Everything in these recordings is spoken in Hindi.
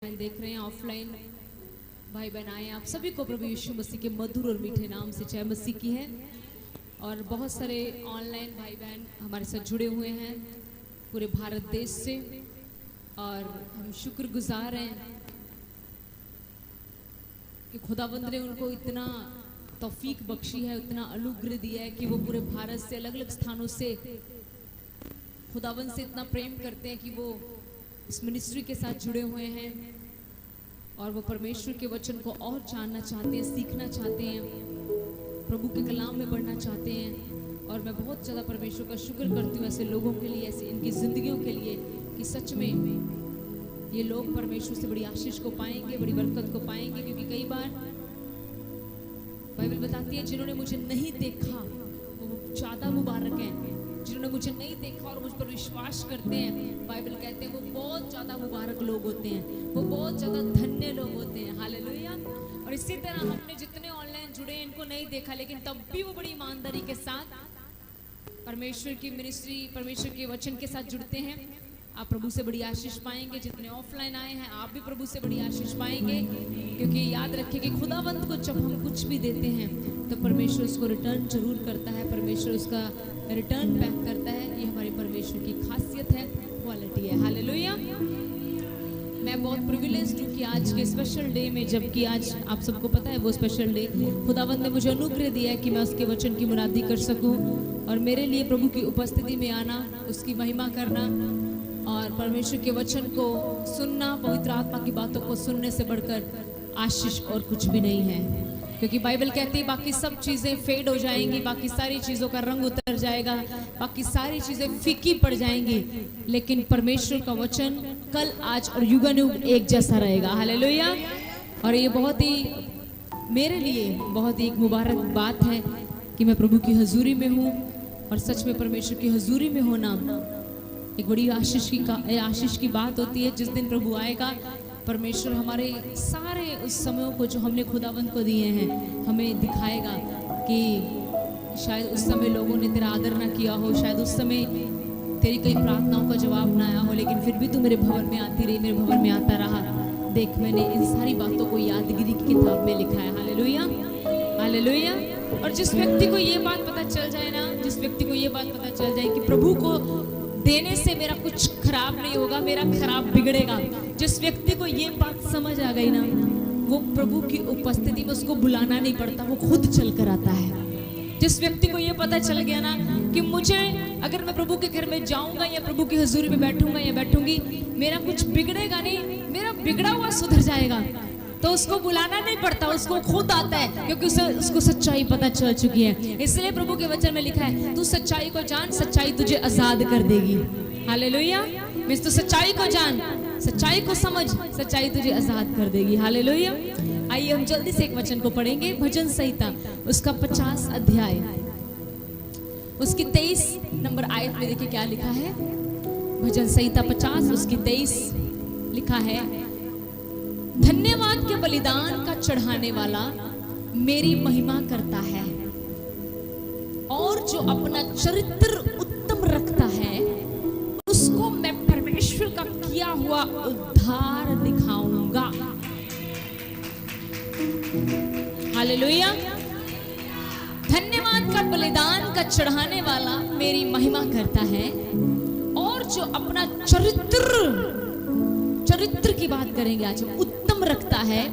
बहन देख रहे हैं, ऑफलाइन भाई बहन आए, आप सभी को प्रभु यीशु मसीह के मधुर और मीठे नाम से जय मसीह की है। और बहुत सारे ऑनलाइन भाई बहन हमारे साथ जुड़े हुए हैं पूरे भारत देश से, और हम शुक्रगुजार हैं कि खुदावंद ने उनको इतना तौफीक बख्शी है, इतना अनुग्रह दिया है कि वो पूरे भारत से अलग अलग स्थानों से खुदावंद से इतना प्रेम करते हैं कि वो इस मिनिस्ट्री के साथ जुड़े हुए हैं और वो परमेश्वर के वचन को और जानना चाहते हैं, सीखना चाहते हैं, प्रभु के कलाम में बढ़ना चाहते हैं। और मैं बहुत ज़्यादा परमेश्वर का शुक्र करती हूँ ऐसे लोगों के लिए, ऐसे इनकी ज़िंदगियों के लिए कि सच में ये लोग परमेश्वर से बड़ी आशीष को पाएंगे, बड़ी बरकत को पाएंगे। क्योंकि कई बार बाइबल बताती है जिन्होंने मुझे नहीं देखा वो ज़्यादा मुबारक हैं, जिन्होंने मुझे नहीं देखा और मुझ पर विश्वास करते हैं, बाइबल कहते हैं वो बहुत ज़्यादा मुबारक लोग होते हैं, वो बहुत ज़्यादा धन्य लोग होते हैं। हालेलुया। और इसी तरह हमने जितने ऑनलाइन जुड़े हैं इनको नहीं देखा, लेकिन तब भी वो बड़ी ईमानदारी के साथ परमेश्वर की मिनिस्ट्री, परमेश्वर के वचन के साथ जुड़ते हैं। आप प्रभु से बड़ी आशीष पाएंगे। जितने ऑफलाइन आए हैं आप भी प्रभु से बड़ी आशीष पाएंगे, क्योंकि याद रखिए कि खुदावंत को जब हम कुछ भी देते हैं तो परमेश्वर उसको रिटर्न जरूर करता है, परमेश्वर उसका रिटर्न बैक करता है। ये हमारे परमेश्वर की खासियत है, क्वालिटी है। हालेलुया। मैं बहुत प्रिविलेज्ड हूँ कि आज के स्पेशल डे में, जबकि आज आप सबको पता है वो स्पेशल डे खुदावंत ने मुझे अनुग्रह दिया है कि मैं उसके वचन की मुनादी कर सकूँ, और मेरे लिए प्रभु की उपस्थिति में आना, उसकी महिमा करना और परमेश्वर के वचन को सुनना, पवित्र आत्मा की बातों को सुनने से बढ़कर आशीष और कुछ भी नहीं है। क्योंकि बाइबल कहती है बाकी सब चीज़ें फेड हो जाएंगी, बाकी सारी चीज़ों का रंग उतर जाएगा, बाकी सारी चीज़ें फीकी पड़ जाएंगी, लेकिन परमेश्वर का वचन कल, आज और युगानुग एक जैसा रहेगा। हालेलुया। और ये बहुत ही मेरे लिए बहुत ही एक मुबारक बात है कि मैं प्रभु की हजूरी में हूँ, और सच में परमेश्वर की हजूरी में होना एक बड़ी आशीष की बात होती है। जिस दिन प्रभु आएगा परमेश्वर हमारे सारे उस समयों को जो हमने खुदावंत को दिए हैं हमें दिखाएगा कि शायद उस समय लोगों ने तेरा आदर ना किया हो, शायद उस समय तेरी कई प्रार्थनाओं का जवाब ना आया हो, लेकिन फिर भी तू मेरे भवन में आती रही, मेरे भवन में आता रहा। देख, मैंने इन सारी बातों को यादगिरी की किताब में लिखा है। Hallelujah, hallelujah. और जिस व्यक्ति को ये बात पता चल जाए ना, जिस व्यक्ति को ये बात पता चल जाए कि प्रभु को देने से मेरा कुछ खराब नहीं होगा, मेरा खराब बिगड़ेगा, जिस व्यक्ति को ये बात समझ आ गई ना, वो प्रभु की उपस्थिति में उसको बुलाना नहीं पड़ता, वो खुद चल कर आता है। जिस व्यक्ति को ये पता चल गया ना कि मुझे अगर मैं प्रभु के घर में जाऊंगा या प्रभु की हजूरी में बैठूंगा या बैठूंगी, मेरा कुछ बिगड़ेगा नहीं, मेरा बिगड़ा हुआ सुधर जाएगा, तो उसको बुलाना नहीं पड़ता, उसको खुद आता है, क्योंकि उसको सच्चाई पता चल चुकी है। इसलिए प्रभु के वचन में लिखा है तू सच्चाई को जान, सच्चाई तुझे आजाद कर देगी। हालेलुया। मींस तू सच्चाई को जान, सच्चाई को समझ, सच्चाई तुझे आजाद कर देगी। हालेलुया। आइए हम जल्दी से एक वचन को पढ़ेंगे, भजन संहिता उसका 50 अध्याय उसकी 23 नंबर आयत में देखिए क्या लिखा है। भजन संहिता 50 उसकी 23 लिखा है, धन्यवाद के बलिदान का चढ़ाने वाला मेरी महिमा करता है, और जो अपना चरित्र उत्तम रखता है उसको मैं परमेश्वर का किया हुआ उद्धार दिखाऊंगा। हालेलुया। धन्यवाद का बलिदान का चढ़ाने वाला मेरी महिमा करता है, और जो अपना चरित्र की बात करेंगे आज, उत्तम रखता है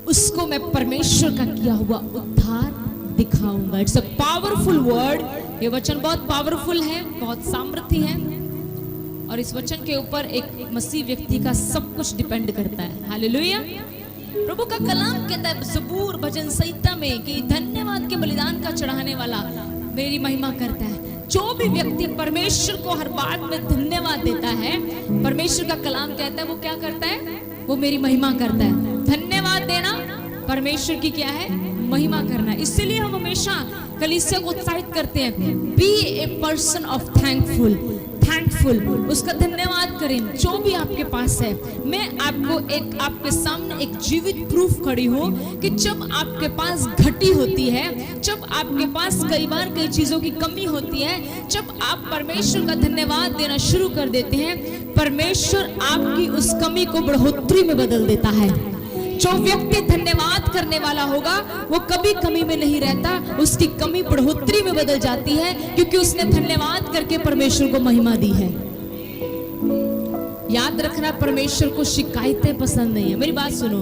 उसको मैं परमेश्वर का किया हुआ उद्धार दिखाऊंगा। It's a powerful word. ये वचन बहुत पावरफुल है, बहुत सामर्थ्य है, और इस वचन के ऊपर एक मसीह व्यक्ति का सब कुछ डिपेंड करता है। हालेलुया। प्रभु का कलाम कहता है ज़बूर भजन संहिता में कि धन्यवाद के बलिदान का चढ़ाने वाला मेरी महिमा करता है। जो भी व्यक्ति परमेश्वर को हर बात में धन्यवाद देता है, परमेश्वर का कलाम कहता है वो क्या करता है, वो मेरी महिमा करता है। धन्यवाद देना परमेश्वर की क्या है, महिमा करना। इसलिए हम हमेशा कलीसिया को उत्साहित करते हैं, be a person of thankful. Thankful, उसका धन्यवाद करें जो भी आपके पास है। मैं आपको आपके सामने एक जीवित प्रूफ खड़ी हूँ कि जब आपके पास घटी होती है, जब आपके पास कई बार कई चीजों की कमी होती है, जब आप परमेश्वर का धन्यवाद देना शुरू कर देते हैं, परमेश्वर आपकी उस कमी को बढ़ोतरी में बदल देता है। जो व्यक्ति धन्यवाद करने वाला होगा वो कभी कमी में नहीं रहता, उसकी कमी बढ़ोतरी में बदल जाती है, क्योंकि उसने धन्यवाद करके परमेश्वर को महिमा दी है। याद रखना, परमेश्वर को शिकायतें पसंद नहीं है। मेरी बात सुनो,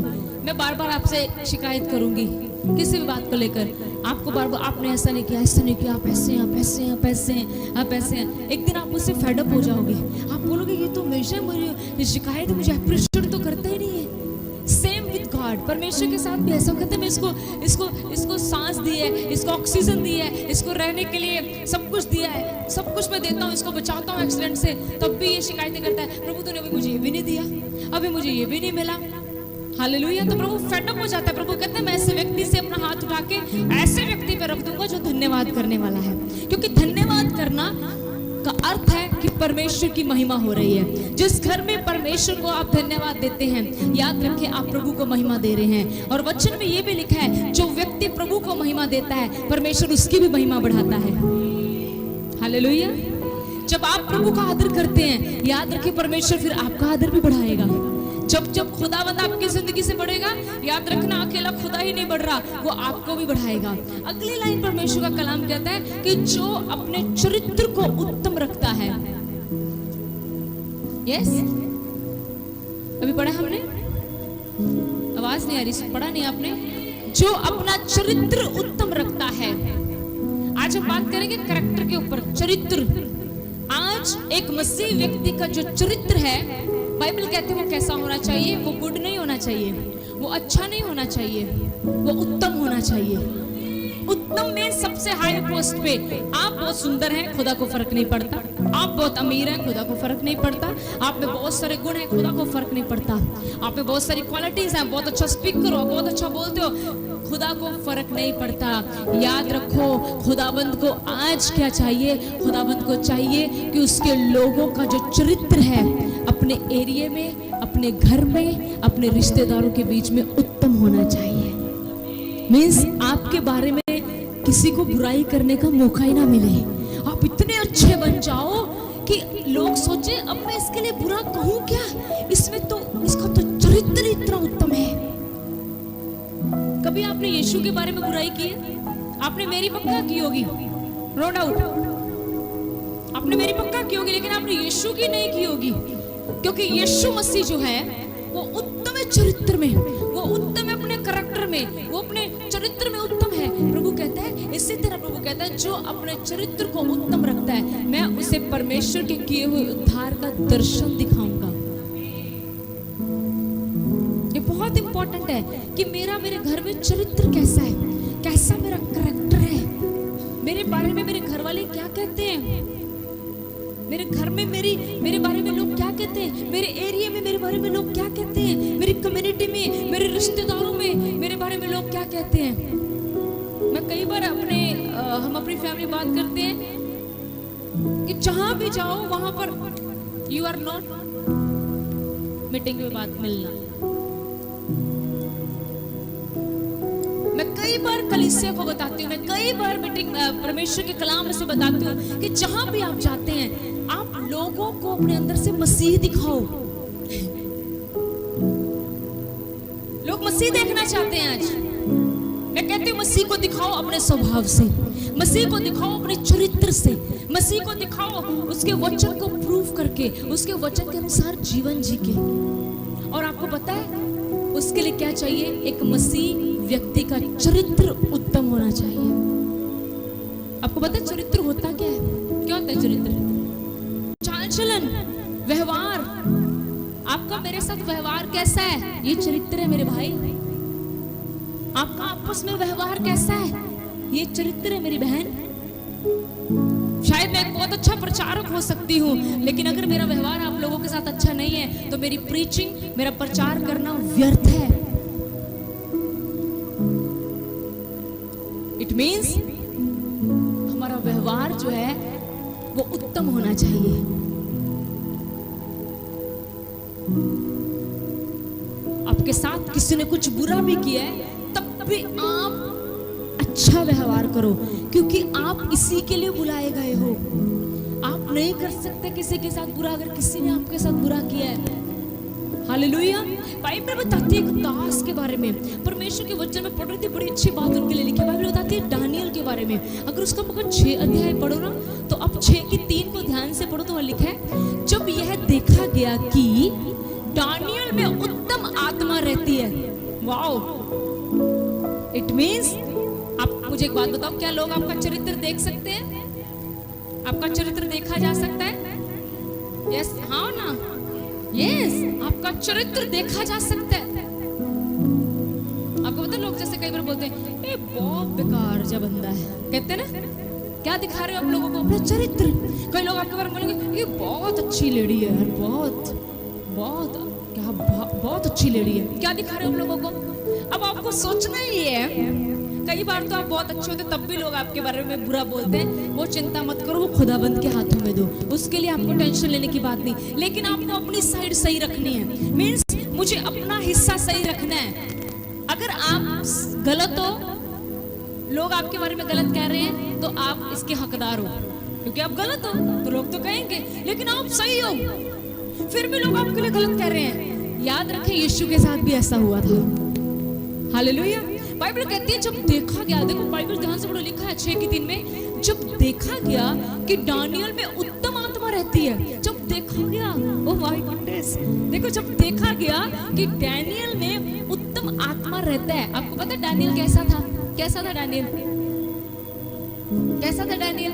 मैं बार बार आपसे शिकायत करूंगी किसी भी बात को लेकर, आपको बार बार आपने ऐसा नहीं किया, ऐसा नहीं किया, आप ऐसे हैं, आप ऐसे हैं, आप ऐसे हैं, आप ऐसे हैं। एक दिन आप मुझसे फेड अप हो जाओगे, आप बोलोगे ये तो हमेशा मेरी शिकायत है, मुझे अप्रिशिएट तो करता ही नहीं है। सेम विद गॉड, परमेश्वर के साथ भी ऐसा कहते हैं, मैं इसको सांस दी है, इसको ऑक्सीजन दी है, इसको रहने के लिए सब कुछ दिया है, सब कुछ मैं देता हूँ, इसको बचाता हूँ एक्सीडेंट से, तब भी ये शिकायतें करता है, प्रभु तूने अभी मुझे ये भी नहीं दिया, अभी मुझे ये भी नहीं मिला। हालेलुया। तो प्रभु फेड अप हो जाता है। प्रभु कहते हैं मैं ऐसे व्यक्ति से अपना हाथ उठा के ऐसे व्यक्ति पे रख दूंगा जो धन्यवाद करने वाला है, क्योंकि धन्यवाद करना का अर्थ है कि परमेश्वर की महिमा हो रही है। जिस घर में परमेश्वर को आप धन्यवाद देते हैं, याद रखें आप प्रभु को महिमा दे रहे हैं। और वचन में ये भी लिखा है जो व्यक्ति प्रभु को महिमा देता है, परमेश्वर उसकी भी महिमा बढ़ाता है। हालेलुया। जब आप प्रभु का आदर करते हैं, याद रखें परमेश्वर फिर आपका आदर भी बढ़ाएगा। जब खुदावंद आपकी जिंदगी से बढ़ेगा, याद रखना अकेला खुदा ही नहीं बढ़ रहा, वो आपको भी बढ़ाएगा। अगली लाइन परमेश्वर का कलाम कहता है कि जो अपने चरित्र को उत्तम रखता है। यस, अभी पढ़ा हमने, आवाज नहीं आ रही, पढ़ा नहीं आपने? जो अपना चरित्र उत्तम रखता है। आज हम बात करेंगे करैक्टर के ऊपर, चरित्र। आज एक मसीह व्यक्ति का जो चरित्र है, बाइबल कहते हैं वो कैसा होना चाहिए? वो गुड नहीं होना चाहिए, वो अच्छा नहीं होना चाहिए, वो उत्तम होना चाहिए। उत्तम में सबसे हाई पोस्ट पे। आप बहुत सुंदर हैं, खुदा को फर्क नहीं पड़ता। आप बहुत अमीर हैं, खुदा को फर्क नहीं पड़ता। आप में बहुत सारे गुण हैं, खुदा को फर्क नहीं पड़ता। आप में बहुत सारी क्वालिटीज हैं, बहुत अच्छा स्पीकर हो, बहुत अच्छा बोलते हो, खुदा को फर्क नहीं पड़ता। याद रखो, खुदाबंद को आज क्या चाहिए? खुदाबंद को चाहिए कि उसके लोगों का जो चरित्र है अपने एरिया में, अपने घर में, अपने रिश्तेदारों के बीच में उत्तम होना चाहिए। मीन्स आपके बारे में किसी को बुराई करने का मौका ही ना मिले। आप इतने अच्छे बन जाओ कि लोग सोचे अब मैं इसके लिए बुरा कहूं क्या, इसमें तो इसका तो चरित्र इतना उत्तम है। कभी आपने यीशु के बारे में बुराई की है? आपने मेरी पक्का की होगी, नो डाउट, आपने मेरी पक्का की होगी, लेकिन आपने यीशु की नहीं की होगी, क्योंकि यीशु मसीह जो है वो उत्तम है चरित्र में, वो उत्तम है अपने करैक्टर में, वो अपने चरित्र में उत्तम है। प्रभु कहता है, इसी तरह प्रभु कहता है जो अपने चरित्र को उत्तम रखता है, मैं उसे परमेश्वर के किए हुए उद्धार का दर्शन दिखाऊंगा। ये बहुत इंपॉर्टेंट है कि मेरे घर में चरित्र कैसा है, कैसा मेरा करैक्टर है, मेरे बारे में मेरे घर वाले क्या कहते हैं, मेरे घर में मेरे बारे में लोग क्या कहते हैं, मेरे एरिया में मेरे बारे में लोग क्या कहते हैं, मेरी कम्युनिटी में, मेरे रिश्तेदारों में मेरे बारे में लोग क्या कहते हैं। मैं कई बार हम अपनी फैमिली बात करते हैं कि जहां भी जाओ वहां पर यू आर नॉट, मीटिंग में बात मिलना। मैं कई बार कलीसिया को बताती हूँ, मैं कई बार मीटिंग परमेश्वर के कलाम से बताती हूँ कि जहां भी आप जाते हैं, आप लोगों को अपने अंदर से मसीह दिखाओ। लोग मसीह देखना चाहते हैं आज। मैं कहती हूँ मसीह को दिखाओ अपने स्वभाव से, मसीह को दिखाओ अपने चरित्र से, मसीह को दिखाओ उसके वचन को प्रूव करके, उसके वचन के अनुसार जीवन जी के। और आपको पता है उसके लिए क्या चाहिए? एक मसीह व्यक्ति का चरित्र उत्तम होना चाहिए। आपको पता है चरित्र होता क्या है? क्या होता है चरित्र? चाल चलन, व्यवहार। आपका मेरे साथ व्यवहार कैसा है? ये चरित्र है मेरे भाई। आपका आपस में व्यवहार कैसा है? ये चरित्र है मेरी बहन। शायद मैं एक बहुत अच्छा प्रचारक हो सकती हूँ, लेकिन अगर मेरा व्यवहार आप लोगों के साथ अच्छा नहीं है तो मेरी प्रीचिंग, मेरा प्रचार करना व्यर्थ है। इट मीन्स हमारा व्यवहार जो है वो उत्तम होना चाहिए। आपके साथ किसी ने कुछ बुरा भी किया है, तब भी आप अच्छा व्यवहार करो, क्योंकि आप इसी के लिए बुलाए गए हो। आप नहीं कर सकते किसी के साथ बुरा अगर किसी ने आपके साथ बुरा किया है। हालेलुया। बाइबल बताती है एक दास के बारे में, परमेश्वर के वचन में पढ़ रही थी, बड़ी अच्छी बात उनके लिए लिखी। बाइबल बताती है दानियल के बारे में। अगर उसका अगर 6 अध्याय पढ़ो ना, तो अब 6 की 3 को ध्यान से पढ़ो तो वहां लिखा है, जब यह देखा गया कि दानियल में उत्तम आत्मा रहती है। वाओ, इट मींस, आप मुझे एक बात बताओ, क्या लोग आपका चरित्र देख सकते हैं? आपका चरित्र देखा जा सकता है? यस, हाँ ना, यस, आपका चरित्र देखा जा सकता है। आपको पता है, लोग जैसे कई बार बोलते हैं, ए बहुत बेकार जा बंदा है, कहते हैं ना, क्या दिखा रहे हो आप लोगों को? अपना चरित्र। कई लोग आपके बारे में बोलेंगे, ये बहुत अच्छी लेडी है यार, बहुत बहुत क्या बहुत अच्छी लेडी है। क्या दिखा रहे हो आप लोगों को? अब आपको सोचना ही है, कई बार तो आप बहुत अच्छे होते तब भी लोग आपके बारे में बुरा बोलते हैं। वो चिंता मत करो, वो खुदाबंद के हाथों में दो, उसके लिए आपको टेंशन लेने की बात नहीं। लेकिन आपको अपनी साइड सही रखनी है, मीन्स मुझे अपना हिस्सा सही रखना है। अगर आप गलत हो, लोग आपके बारे में गलत कह रहे हैं, तो आप इसके हकदार हो, क्योंकि आप गलत हो तो लोग तो कहेंगे, लेकिन आप सही हो फिर भी लोग आपके लिए गलत कह रहे हैं। याद रखें, यीशु के साथ भी ऐसा हुआ था। हालेलुया। बाइबल कहती है, जब देखा गया, देखो बाइबल ध्यान से पढ़ो, लिखा है 6 की 3 में, जब देखा गया कि दानियल में उत्तम आत्मा रहती है। जब देखा गया, ओ माय गॉडनेस, देखो जब देखा गया कि दानियल में उत्तम आत्मा रहता है। आपको पता है दानियल कैसा था? कैसा था दानियल? कैसा था दानियल?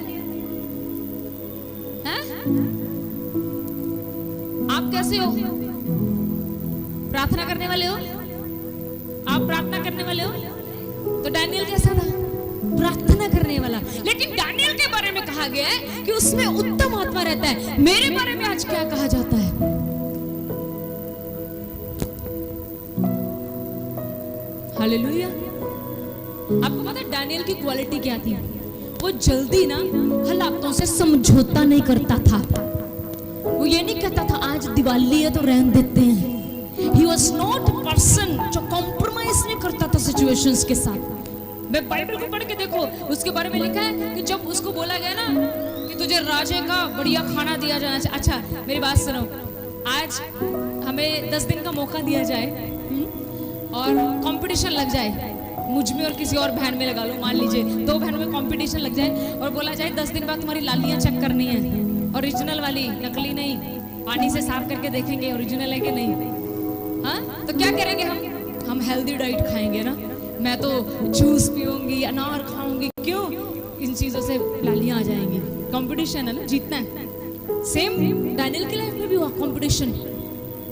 आप कैसे हो? प्रार्थना करने वाले हो? आप प्रार्थना करने वाले हो? तो दानियल कैसा था? प्रार्थना करने वाला। लेकिन दानियल के बारे में कहा गया है कि उसमें उत्तम आत्मा रहता है। मेरे बारे में आज क्या कहा जाता है? हालेलुया। आपको पता है दानियल की क्वालिटी क्या थी? वो जल्दी ना हालातों से समझौता नहीं करता था। वो ये नहीं कहता था आज दिवाली है तो रहने देते हैं। He was not a person जो कॉम्प्रोमाइज नहीं करता था सिचुएशंस के साथ। मैं बाइबल को पढ़ के देखो, उसके बारे में लिखा है कि जब उसको बोला गया ना कि तुझे राजे का बढ़िया खाना दिया जाना चाहिए। अच्छा मेरी बात सुनो, आज हमें 10 दिन का मौका दिया जाए और कंपटीशन लग जाए, मुझ में और किसी और बहन में लगा लो, मान लीजिए 2 बहनों में कंपटीशन लग जाए और बोला जाए 10 दिन बाद तुम्हारी लालियां चेक करनी है, ओरिजिनल वाली, नकली नहीं, पानी से साफ करके देखेंगे ओरिजिनल है कि नहीं। हाँ, तो क्या करेंगे हम हेल्दी डाइट खाएंगे ना। मैं तो जूस पीऊंगी, अनार खाऊंगी, क्यों? इन चीजों से लालियां आ जाएंगी। कंपटीशन है ना, जीतना है। सेम दानियल की लाइफ में भी हुआ कंपटीशन,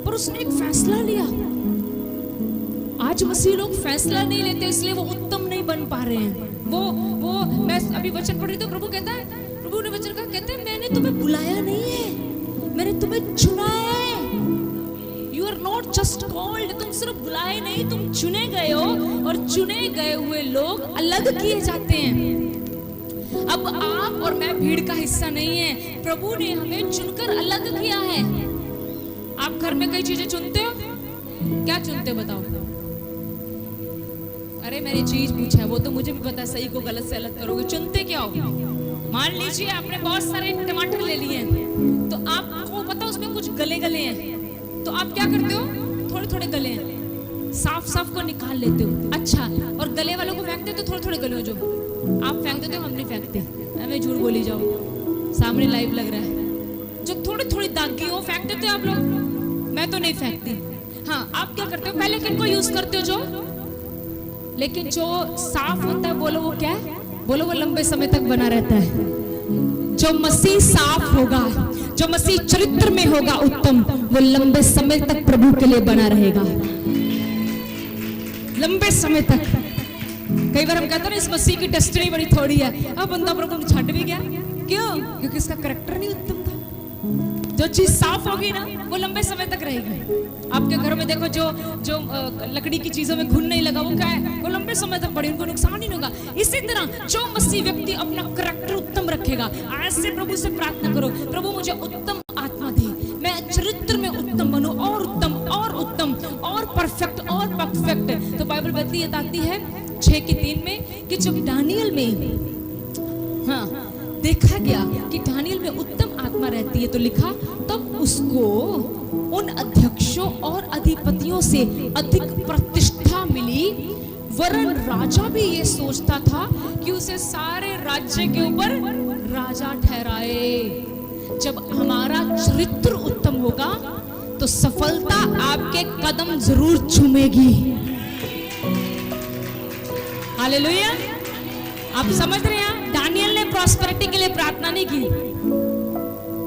पर उसने एक फैसला लिया। आज मसीह लोग फैसला नहीं लेते, इसलिए वो उत्तम नहीं बन पा रहे हैं। वो मैं अभी वचन पढ़ रही तो प्रभु कहता है, प्रभु ने वचन कहा, कहते हैं मैंने तुम्हें बुलाया नहीं है, मैंने तुम्हें चुना है। You are not just called, तुम सिर्फ बुलाए नहीं, तुम चुने गए हो, और चुने गए हुए लोग अलग किए जाते हैं। अब आप और मैं भीड़ का हिस्सा नहीं है, प्रभु ने हमें चुनकर अलग किया है। आप घर में कई चीजें चुनते हो, क्या चुनते हो बताओ? अरे मैंने चीज पूछा है, वो तो मुझे भी पता है, सही को गलत से अलग करोगे। चुनते क्या हो? मान लीजिए आपने बहुत सारे टमाटर ले लिए हैं, तो आपको पता उसमें कुछ गले गले हैं, तो आप क्या करते हो? थोड़े थोड़े गले हैं, साफ साफ को निकाल लेते हो। अच्छा, और गले वालों को फेंक देते हो? थोड़े थोड़े गले हो जो आप फेंक देते हो, हम नहीं फेंकते। हमें झूठ बोली जाओ, सामने लाइव लग रहा है। जो थोड़ी थोड़ी दागी हो फेंक देते हो आप लोग, मैं तो नहीं फेंकती। हाँ, आप क्या करते हो? पहले किनको यूज करते हो? जो लेकिन जो साफ होता है, बोलो वो क्या है? बोलो वो लंबे समय तक बना रहता है। जो मसीह साफ होगा, जो मसीह चरित्र में होगा उत्तम, वो लंबे समय तक प्रभु के लिए बना रहेगा, लंबे समय तक। कई बार हम कहते हैं ना, इस मसीह की डेस्टिनी बड़ी थोड़ी है, अब बंदा प्रभु छट भी गया, क्यों? क्योंकि इसका कैरेक्टर नहीं उत्तम था। जो चीज साफ होगी ना, वो लंबे समय तक रहेगी। आपके घरों में देखो, जो लकड़ी की चीजों में घुन नहीं लगा, वो क्या है? वो लंबे समय तक पड़ी, उनको नुकसान ही नहीं होगा। इसी तरह जो मसीह व्यक्ति अपना कैरेक्टर उत्तम रखेगा, आज से प्रभु से प्रार्थना करो, प्रभु मुझे उत्तम आत्मा दे, मैं चरित्र में उत्तम बनूं और परफेक्ट। तो बाइबल बताती है 6:3 में कि जब दानियल में देखा गया कि दानियल में उत्तम आत्मा रहती है, तो लिखा तब उसको उन अध्यक्षों और अधिपतियों से अधिक प्रतिष्ठा मिली, वरन राजा भी ये सोचता था कि उसे सारे राज्य के ऊपर राजा ठहराए। जब हमारा चरित्र उत्तम होगा तो सफलता आपके कदम जरूर चूमेगी। हालेलुया। आप समझ रहे हैं, दानियल ने प्रॉस्पेरिटी के लिए प्रार्थना नहीं की।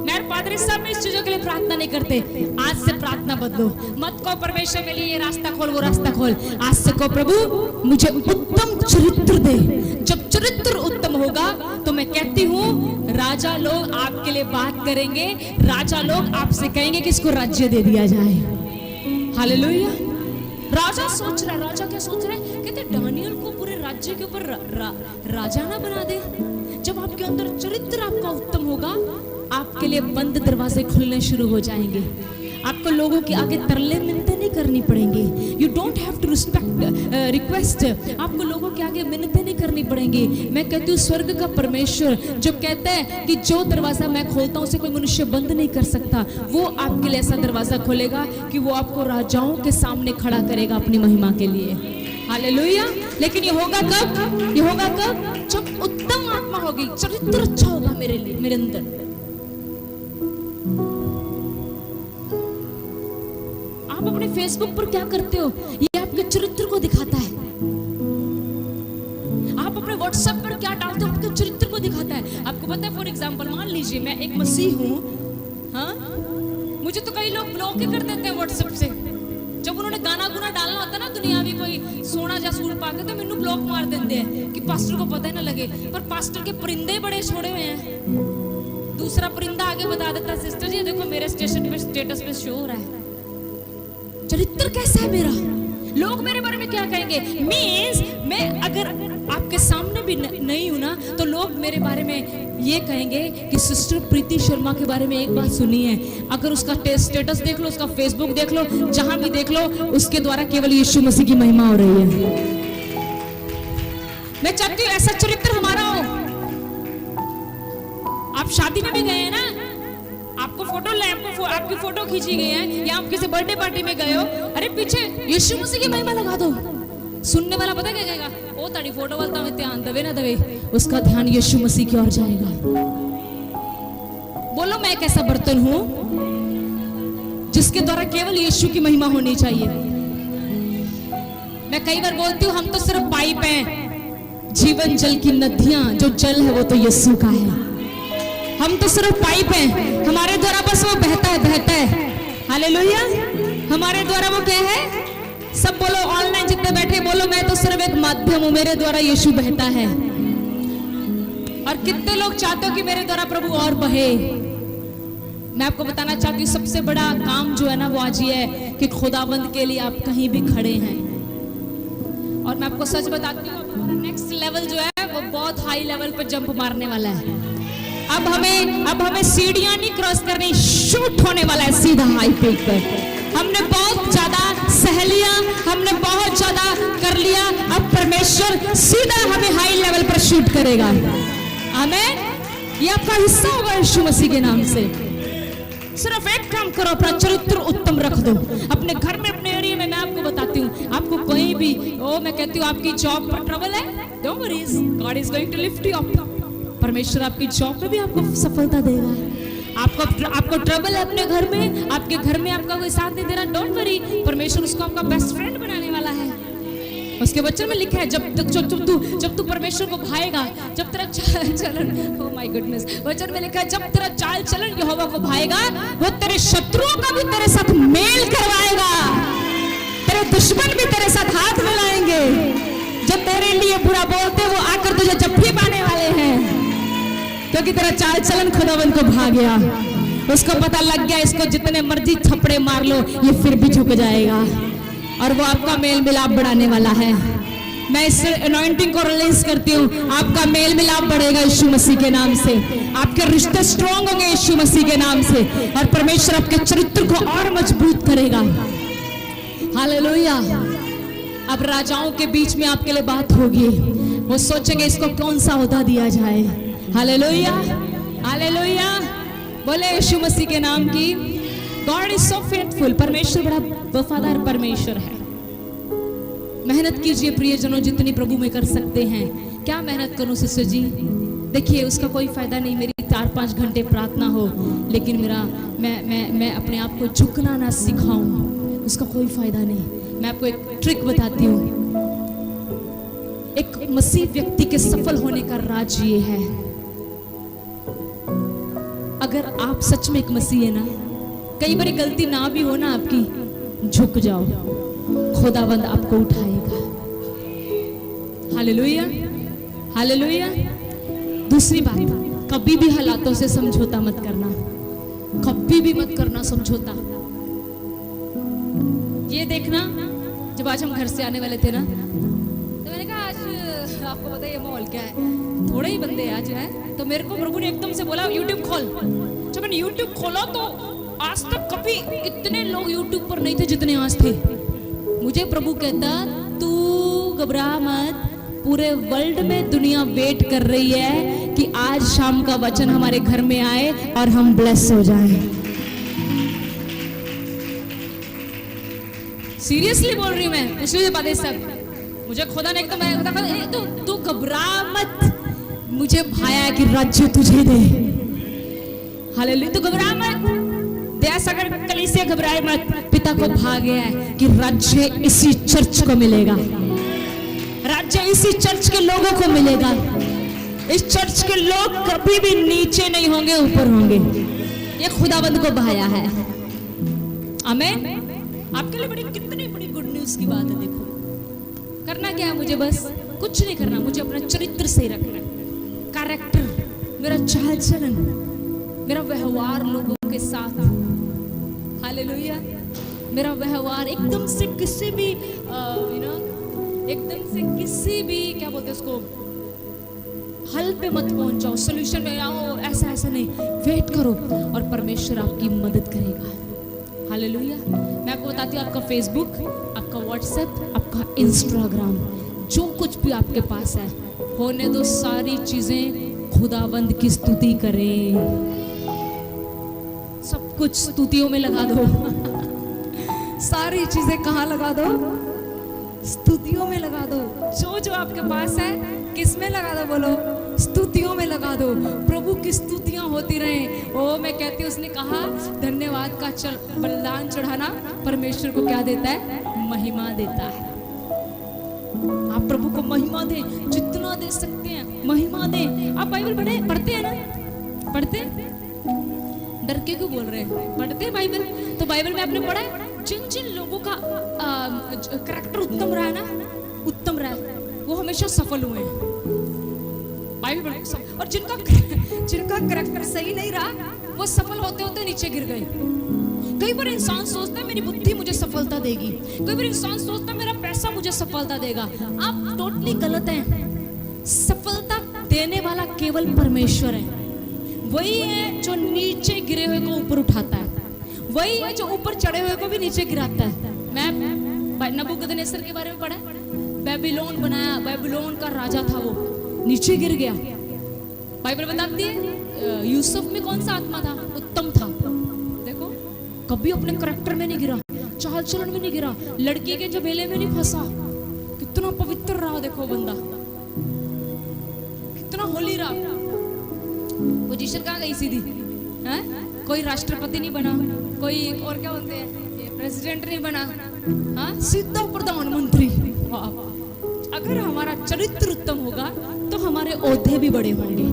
मेरे पादरी साहब इस चीजों के लिए प्रार्थना नहीं करते। आज से प्रार्थना बदलो, मत को परमेश्वर मेरे लिए ये रास्ता खोल, वो रास्ता खोल। आज से को प्रभु मुझे उत्तम चरित्र दे। जब चरित्र उत्तम होगा तो मैं कहती हूँ राजा लोग आपके लिए बात करेंगे, राजा लोग आपसे कहेंगे कि इसको राज्य दे दिया जाए। हालेलुया। राजा सोच रहा है, राजा क्या सोच रहा है, कहते दानियल को पूरे राज्य के ऊपर राजा ना बना दे। जब आपके अंदर चरित्र आपका उत्तम होगा, आपके लिए बंद दरवाजे खुलने शुरू हो जाएंगे। आपको लोगों के आगे तरले मिन्नतें नहीं करनी पड़ेंगी। You don't have to request. आपको लोगों के आगे मिन्नतें नहीं करनी पड़ेंगी। मैं कहती हूँ स्वर्ग का परमेश्वर जो कहता है कि जो दरवाजा मैं खोलता हूँ उसे कोई मनुष्य बंद नहीं कर सकता, वो आपके लिए ऐसा दरवाजा खोलेगा कि वो आपको राजाओं के सामने खड़ा करेगा अपनी महिमा के लिए। हालेलुया। लेकिन ये होगा कब? ये होगा कब? जब उत्तम आत्मा होगी, चरित्र अच्छा होगा मेरे लिए, मेरे अंदर। आप अपने फेसबुक पर क्या करते हो, ये आपके चरित्र को दिखाता है। आप अपने व्हाट्सएप पर क्या डालते हो, आपके चरित्र को दिखाता है। आपको पता है, फॉर एग्जांपल मान लीजिए मैं एक मसीह हूं, हाँ, मुझे तो कई लोग ब्लॉक ही कर देते हैं व्हाट्सएप से। जब उन्होंने गाना गुना डालना होता ना दुनियावी कोई सोना जा सूट पाके, तो मैंने ब्लॉक मार देते हैं कि पास्टर को पता ही ना लगे। पर पास्टर के परिंदे बड़े छोड़े हुए हैं। दूसरा परिंदा आगे बता देता, सिस्टर जी देखो मेरे स्टेटस पे शो हो रहा है। चरित्र कैसा है मेरा, लोग मेरे बारे में क्या कहेंगे। मीन्स मैं अगर आपके सामने भी नहीं हूं ना, तो लोग मेरे बारे में ये कहेंगे कि सिस्टर प्रीति शर्मा के बारे में एक बात सुनी है। अगर उसका स्टेटस देख लो, उसका फेसबुक देख लो, जहां भी देख लो, उसके द्वारा केवल यीशु मसीह की महिमा हो रही है। मैं चाहती हूँ ऐसा चरित्र हमारा हो। आप शादी में भी गए हैं ना, आपको आपकी फोटो खींची गई है, या आप किसी बर्थडे पार्टी में गए हो, अरे पीछे यीशु मसीह की महिमा लगा दो। सुनने वाला पता क्या कहेगा, ओ ताड़ी फोटो वाला में ध्यान दबे ना दबे, उसका ध्यान यीशु मसीह की ओर जाएगा। बोलो मैं एक ऐसा बर्तन हूं जिसके द्वारा केवल यीशु की महिमा होनी चाहिए। मैं कई बार बोलती हूँ हम तो सिर्फ पाइप हैं, जीवन जल की नदियां जो जल है वो तो यीशु का है। हम तो सिर्फ पाइप हैं, हमारे द्वारा बस वो बहता है। हालेलुया। हमारे द्वारा वो क्या है, सब बोलो ऑनलाइन जितने बैठे बोलो मैं तो सिर्फ एक माध्यम हूं, मेरे द्वारा यीशु बहता है। और कितने लोग चाहते हो कि मेरे द्वारा प्रभु और बहे। मैं आपको बताना चाहती हूँ सबसे बड़ा काम जो है ना वो आज ये है कि खुदाबंद के लिए आप कहीं भी खड़े हैं। और मैं आपको सच बताती हूँ नेक्स्ट लेवल जो है वो बहुत हाई लेवल पर जंप मारने वाला है। अब हमें सीढ़ियां नहीं क्रॉस करनी, शूट होने वाला है सीधा हाई पीक पर। हमने बहुत ज्यादा सह लिया, हमने बहुत ज्यादा कर लिया, अब परमेश्वर सीधा हमें हाई लेवल पर शूट करेगा। आमीन। ये आपका हिस्सा होगा यीशु मसीह के नाम से। सिर्फ एक काम करो, अपना चरित्र उत्तम रख दो अपने घर में, अपने एरिया में। मैं आपको बताती हूँ, आपको कहीं भी मैं कहती हूँ आपकी जॉब पर ट्रबल है, don't worry, God is going to lift you up. परमेश्वर आपकी जॉब पे भी आपको सफलता देगा। आपको ट्रबल है अपने घर में, आपके घर में आपका कोई साथ नहीं दे रहा, डोंट वरी, परमेश्वर उसको आपका बेस्ट फ्रेंड बनाने वाला है। उसके वचन में लिखा है जब तू परमेश्वर को भाएगा, जब तेरा चाल चलन, ओह माय गुडनेस, वचन में लिखा है जब तेरा चाल चलन यहोवा को भाएगा, वो तेरे शत्रुओं का भी तेरे साथ मेल करवाएगा, तेरे दुश्मन भी तेरे साथ हाथ मिलाएंगे, जो तेरे लिए बुरा बोलते वो आकर तुझे जप्फी पाने वाले हैं, क्योंकि तेरा चाल चलन खुदावंद को भा गया। उसको पता लग गया इसको जितने मर्जी थप्पड़े मार लो ये फिर भी झुक जाएगा, और वो आपका मेल मिलाप बढ़ाने वाला है। मैं इस अनॉइंटिंग को रिलीज करती हूँ, आपका मेल मिलाप बढ़ेगा यीशु मसीह के नाम से, आपके रिश्ते स्ट्रॉन्ग होंगे यीशु मसीह के नाम से, और परमेश्वर आपके चरित्र को और मजबूत करेगा। हालेलुया। अब राजाओं के बीच में आपके लिए बात होगी। वो सोचेंगे इसको कौन सा ओहदा दिया जाए। हालेलुया, हालेलुया, बोले यीशु मसीह के नाम की। गॉड इज सो फेथफुल, परमेश्वर बड़ा वफादार परमेश्वर है। मेहनत कीजिए प्रियजनों, जितनी प्रभु में कर सकते हैं। क्या मेहनत करूं सिस्टर जी? देखिए उसका कोई फायदा नहीं मेरी 4-5 घंटे प्रार्थना हो, लेकिन मेरा मैं अपने आप को झुकना ना सिखाऊं, उसका कोई फायदा नहीं। मैं आपको एक ट्रिक बताती हूँ। एक मसीह व्यक्ति के सफल होने का राज ये है, अगर आप सच में एक मसीह है ना, कई बार गलती ना भी हो ना आपकी, झुक जाओ, खुदावंद आपको उठाएगा। Hallelujah, hallelujah. दूसरी बात, कभी भी हालातों से समझौता मत करना, कभी भी मत करना समझौता। ये देखना, जब आज हम घर से आने वाले थे ना, तो मैंने कहा आज आपको पता है ये माहौल क्या है, थोड़े ही बंदे आज हैं, तो मेरे को प्रभु ने एकदम से बोला यूट्यूब खोल। जब मैंने यूट्यूब खोला तो आज तक कभी इतने लोग यूट्यूब पर नहीं थे जितने आज थे। मुझे प्रभु कहता तू घबरा मत, पूरे वर्ल्ड में दुनिया वेट कर रही है कि आज शाम का वचन हमारे घर में आए और हम ब्लेस हो जाएं। सीरियसली बोल रही हूं मैं, पूछिए बातें सब। मुझे खुदा ने एकदम तू घबरा मत, मुझे भाया कि राज्य तुझे दे। हालेलुया, तू घबरा मत। दया सागर कलीसिया घबराए मत, पिता को भा गया है कि राज्य इसी चर्च को मिलेगा, राज्य इसी चर्च के लोगों को मिलेगा। इस चर्च के लोग कभी भी नीचे नहीं होंगे, ऊपर होंगे। ये खुदावंद को भाया है। आमीन। आपके लिए कितनी बड़ी गुड न्यूज की बात है। देखो करना क्या है, मुझे बस कुछ नहीं करना, मुझे अपना चरित्र सही रखना है, कैरेक्टर, मेरा चाल चलन, मेरा व्यवहार लोगों के साथ। हालेलुया, मेरा व्यवहार एकदम से किसी भी एकदम से किसी भी क्या बोलते हैं उसको, हल पे मत पहुंच जाओ, सोल्यूशन में आओ, ऐसा ऐसा नहीं, वेट करो और परमेश्वर आपकी मदद करेगा। हालेलुया। मैं आपको बताती हूँ, आपका फेसबुक, आपका व्हाट्सएप, आपका इंस्टाग्राम, जो कुछ भी आपके पास है, होने दो सारी चीजें खुदावंद की स्तुति करें। सब कुछ स्तुतियों में लगा दो। सारी चीजें कहाँ लगा दो? स्तुतियों में लगा दो। जो जो आपके पास है किस में लगा दो? बोलो, स्तुतियों में लगा दो। प्रभु की स्तुतियां होती रहें। ओ मैं कहती हूँ, उसने कहा धन्यवाद का बलिदान चढ़ाना परमेश्वर को क्या देता है? महिमा देता है। आप प्रभु को महिमा दें, जितना दे सकते हैं महिमा दें। आप बाइबल पढ़ते हैं ना? पढ़ते? डर के क्यों बोल रहे हैं? पढ़ते हैं बाइबल? तो बाइबल में आपने पढ़ा है जिन जिन लोगों का करैक्टर उत्तम रहा है ना, उत्तम रहा है, वो हमेशा सफल हुए हैं। बाइबल और जिनका करैक्टर सही नहीं रहा, वो सफल होते होते नीचे गिर गए। कई बार इंसान सोचता है मेरी बुद्धि मुझे सफलता देगी, कई बार इंसान सोचता है मेरा पैसा मुझे सफलता देगा। आप टोटली गलत हैं। सफलता देने वाला केवल परमेश्वर है। वही है जो नीचे गिरे हुए को ऊपर उठाता है, वही है जो ऊपर चढ़े हुए को भी नीचे गिराता है। मैं नबूकदनेस्सर के बारे में पढ़ा, बेबीलोन बनाया, बेबीलोन का राजा था, वो नीचे गिर गया। बाइबल बताती है यूसुफ में कौन सा आत्मा था? उत्तम था। देखो कभी अपने करैक्टर में नहीं गिरा, चाल चलन में नहीं गिरा, लड़की के झमेले में नहीं फंसा, कितना पवित्र रहा। देखो बंदा कितना होली रहा। पोजीशन कहाँ गई सीधी है? कोई राष्ट्रपति नहीं बना, कोई और क्या बोलते हैं प्रेसिडेंट नहीं बना, हाँ सीधा प्रधानमंत्री। अगर हमारा चरित्र उत्तम होगा तो हमारे ओहदे भी बड़े होंगे।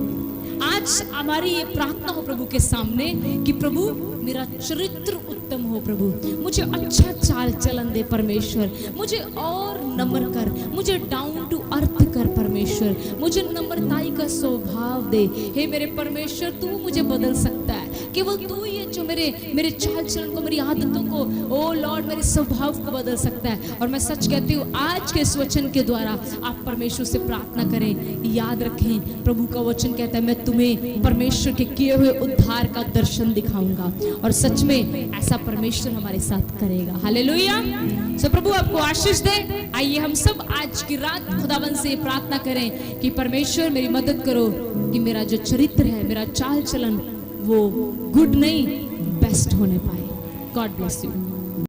आज हमारी ये प्रार्थना हो प्रभु के सामने कि प्रभु मेरा चरित्र उत्तम हो, प्रभु मुझे अच्छा चाल चलन दे परमेश्वर, मुझे और नम्र कर, मुझे डाउन टू अर्थ कर परमेश्वर, मुझे नम्रताई का स्वभाव दे। हे मेरे परमेश्वर, तू मुझे बदल सकता है, केवल तू ये जो मेरे चाल चलन को, मेरी आदतों को, ओ लॉर्ड मेरे स्वभाव को बदल सकता है। और मैं सच कहती हूँ आज के इस वचन के द्वारा आप परमेश्वर से प्रार्थना करें। याद रखें प्रभु का वचन कहता है मैं तुम्हें परमेश्वर के किए हुए उद्धार का दर्शन दिखाऊंगा, और सच में ऐसा परमेश्वर हमारे साथ करेगा। हालेलुया। सो प्रभु आपको आशीष दे। आइए हम सब आज की रात खुदावन से प्रार्थना करें कि परमेश्वर मेरी मदद करो कि मेरा जो चरित्र है, मेरा चाल चलन वो गुड नहीं बेस्ट होने पाए। God bless you.